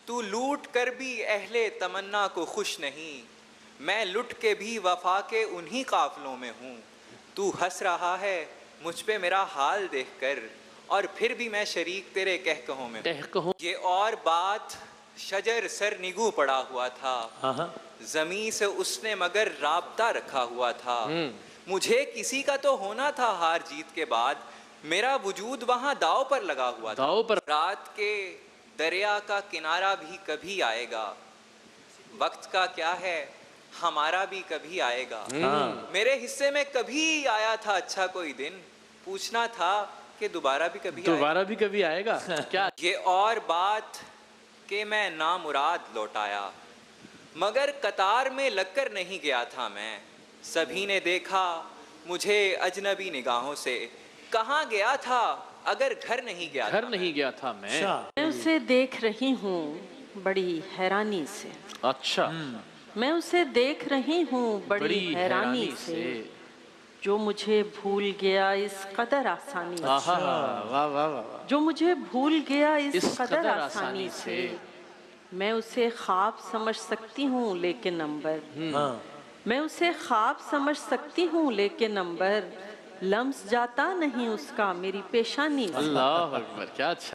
تو لوٹ کر بھی اہل تمنا کو خوش نہیں، میں لٹ کے بھی وفا کے انہی قافلوں میں ہوں۔ تو ہنس رہا ہے مجھ پہ میرا حال دیکھ کر، اور پھر بھی میں شریک تیرے کہکہوں میں ہوں۔ یہ اور بات شجر سر نگو پڑا ہوا تھا، زمین سے اس نے مگر رابطہ رکھا ہوا تھا۔ مجھے کسی کا تو ہونا تھا ہار جیت کے بعد، میرا وجود وہاں داؤ پر لگا ہوا تھا۔ رات کے دریا کا کنارہ بھی کبھی آئے گا، وقت کا کیا ہے ہمارا بھی کبھی آئے گا۔ میرے حصے میں کبھی آیا تھا اچھا کوئی دن، پوچھنا تھا کہ دوبارہ بھی کبھی آئے گا۔ کیا یہ اور بات کہ میں نامراد لوٹ آیا، مگر قطار میں لگ کر نہیں گیا تھا میں۔ سبھی نے دیکھا مجھے اجنبی نگاہوں سے، کہاں گیا تھا اگر گھر نہیں گیا تھا میں۔ میں اسے دیکھ رہی ہوں بڑی حیرانی سے، اچھا میں اسے دیکھ رہی ہوں بڑی حیرانی سے، جو مجھے بھول گیا اس قدر آسانی سے، جو مجھے بھول گیا اس قدر آسانی سے۔ میں اسے خواب سمجھ سکتی ہوں لیکن عنبر، میں اسے خواب سمجھ سکتی ہوں لیکن عنبر، لمس جاتا نہیں اس کا میری پیشانی سے۔ اللہ اکبر، کیا اچھا